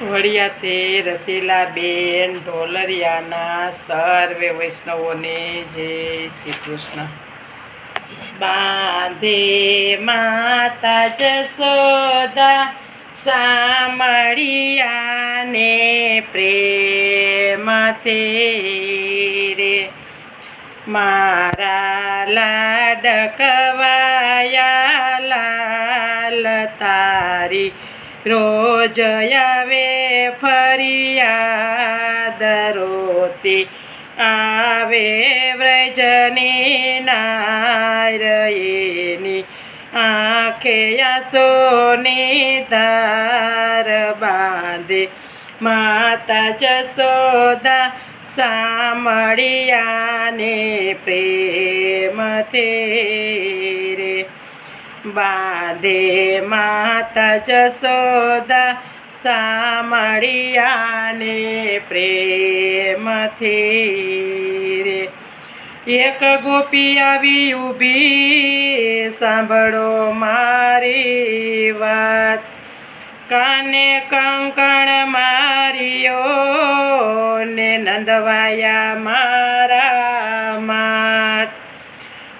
વડિયાતે રસીલાબેન ઢોલરિયાના સર્વે વૈષ્ણવોને જય શ્રી કૃષ્ણ। બાંધે માતા જશોદા સામળિયાને પ્રેમથી રે, મારા લાડકવાયા લાલ તારી રોજ આવે ફરિયાદ રોતી આવે વ્રજની નાયરની આંખે આંસુની ધાર બાંધે માતા જશોદા સામળિયાને પ્રેમથી રે, બાંધે માતા જશોદા સામળિયાને પ્રેમથી રે। એક ગોપી આવી ઊભી સાંભળો મારી વાત, કાને કંકણ માર્યો ને નંદવાયા મારા માત।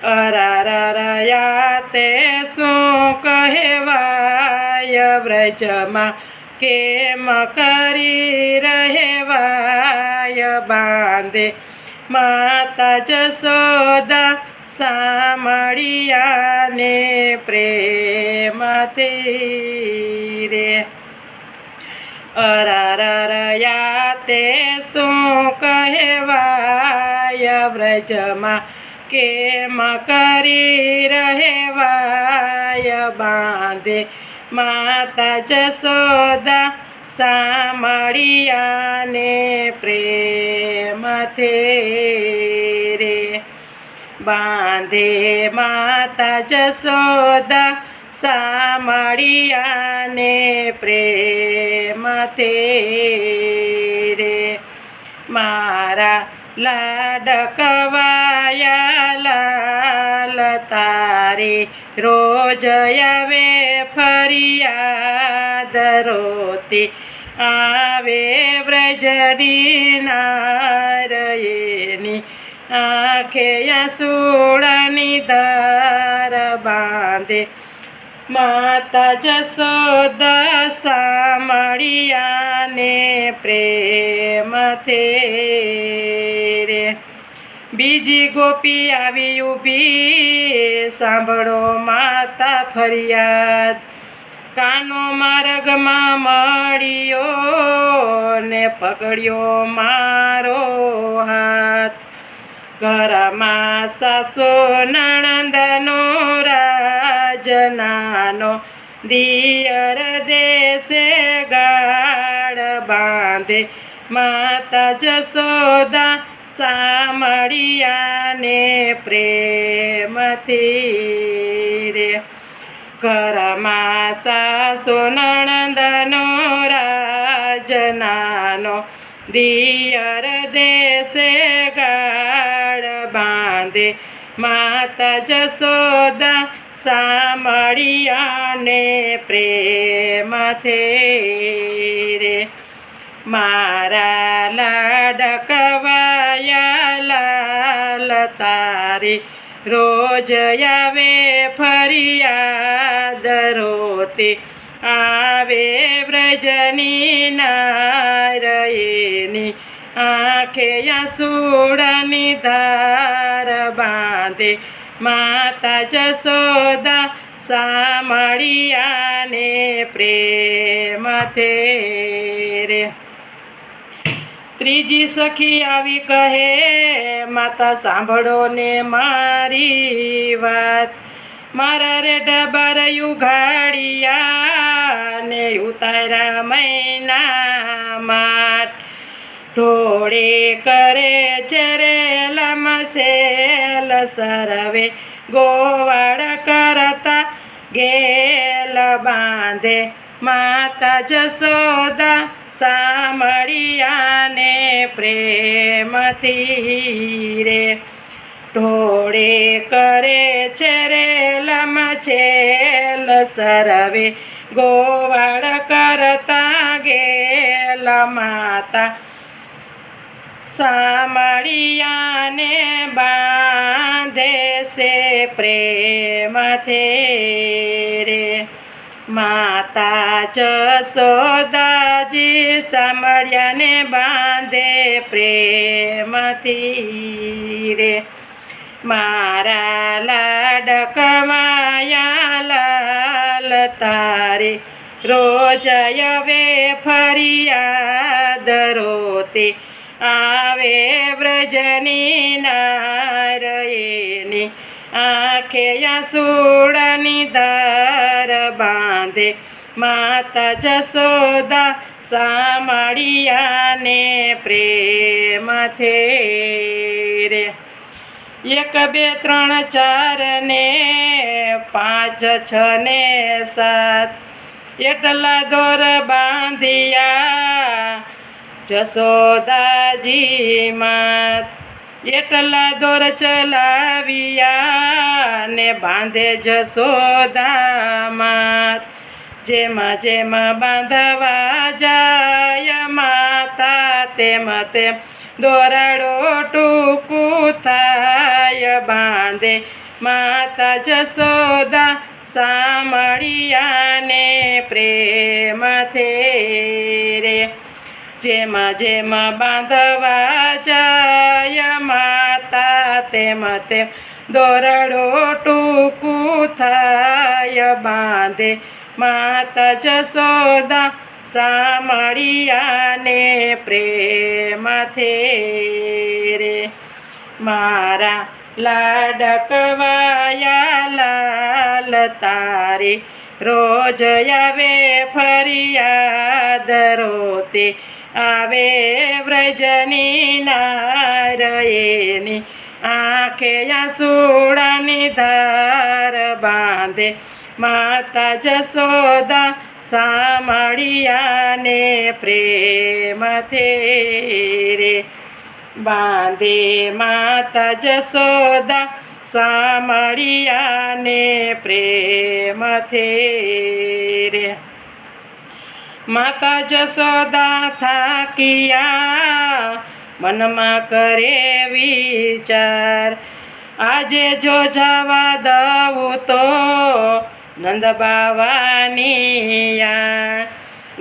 અરારયા તે શું કહેવાય વ્રજમાં કેમ કરી રહેવાય, બાંધે માતા જશોદા સામળિયાને પ્રેમથી રે। અરારયા તે શું કહેવાય વ્રજમાં કેમ કરી રહેવાય, બાંધે માતા જશોદા સામળિયાને પ્રેમથી રે, બાંધે માતા જશોદા સામળિયાને પ્રેમથી રે, મારા લાડકવાયા લાલ તારી રોજ આવે ફરિયાદ રોતી આવે વ્રજની નાયરની આંખે આંસુની ધાર બાંધે માતા જશોદા સામળિયાને પ્રેમથી રે। બીજી ગોપી આવી ઊભી સાંભળો માતા ફરિયાદ, કાનો માર્ગમાં મળ્યો ને પકડ્યો મારો હાથ। ઘરમાં સાસુ નણંદનો રાજનાનો દિયર દેશે ગાળ, બાંધે માતા જશોદા સામળિયાને પ્રેમથી રે। ઘરમાં સાસુ નણંદનો રાજનાનો દિયર દેશે ગાળ, બાંધે માતા જશોદા સામળિયાને પ્રેમથી રે, મારા લાડકવાયા લાલ તારી રોજ આવે ફરિયાદ રોતી આવે વ્રજની નાયરની આંખે આંસુની ધાર બાંધે માતા જશોદા સામળિયાને પ્રેમથી રે। ત્રીજી સખી આવી કહે માતા સાંભળો ને મારી વાત, મારા રે ડબર ઉઘાડિયા ને ઉતાર્યા મૈના માટ, ઢોળે કરે છે રે લમસેલ સરવે ગોવાળ કરતા ગેલ, બાંધે માતા જશોદા સામળિયાને પ્રેમથી રે, ઢોળે કરે છે રે લમછેલ સરવે ગોવાળ કરતા ગે માતા સામળિયાને બાંધે છે પ્રેમથી રે માતા જશોદાજી સામળિયાને બાંધે પ્રેમથી રે મારા લાડકવાયા લાલ તારે રોજ હવે ફરિયાદ રોતે આવે વ્રજની નાર એની આંખે આંસુડાની ધાર બાંધે માતા જશોદા સામળિયાને પ્રેમથી રે 1 2 3 4 ને 5 6 ને 7 એટલા દોર બાંધિયા જશોદાજી માત એટલા દોર ચલાવ્યા ને બાંધે જશોદા માત જેમ જેમ બાંધવા જાય માતા તેમ તેમ દોરાડો ટૂંકું થાય બાંધે માતા જશોદા સામળિયાને પ્રેમથી રે જેમ જેમ બાંધવા જાય માતા તેમ તેમ દોરડો ટૂંકું થાય બાંધે માતા જશોદા સામળિયાને પ્રેમથી રે મારા લાડકવાયા લાલ તારે રોજ આવે ફરિયાદ રોતે આવે વ્રજની નાર એની આંખે આંસુડાની ધાર બાંધે માતા જશોદા સામળિયાને પ્રેમથી રે બાંધે માતા જશોદા સામળિયાને પ્રેમથી રે માતા જશોદા થાક્યા મનમાં કરે વિચાર આજે જો જવા દઉં તો નંદ બાવાની યાર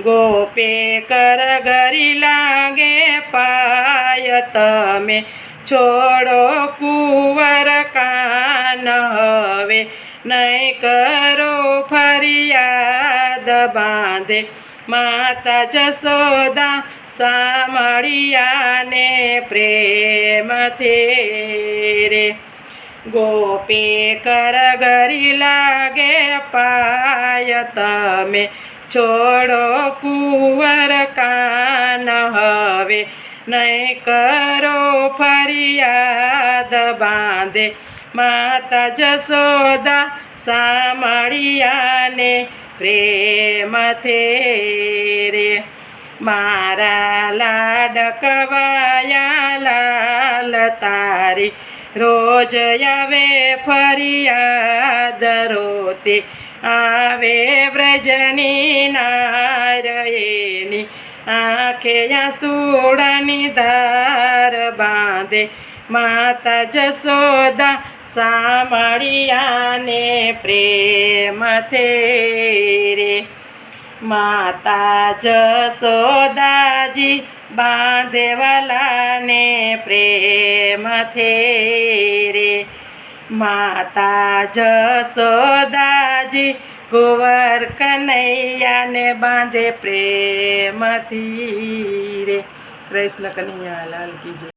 ગોપે કર ગરી લાગે પાય તમે છોડો કુંવર કાન હવે નહીં કરો ફરિયાદ બાંધે માતા જશોદા સામળિયાને પ્રેમથી રે ગોપે કર ગરી લાગે પાય તમે છોડો કુંવર કાન હવે નહીં કરો ફરિયાદ બાંધે માતા જશોદા સામળિયાને પ્રેમથી રે મારા લાડકવાયા લાલ તારી રોજ આવે ફરિયાદ રોતે આવે વ્રજની નાર એની આંખે આંસુડાની ધાર બાંધે માતા જશોદા સામળિયાને પ્રેમથી રે માતા જશોદાજી બાંધે વાલાને પ્રેમથી રે માતા જશોદાજી કુંવર કનૈયાને બાંધે પ્રેમથી રે કૃષ્ણ કનૈયા લાલ કી જય.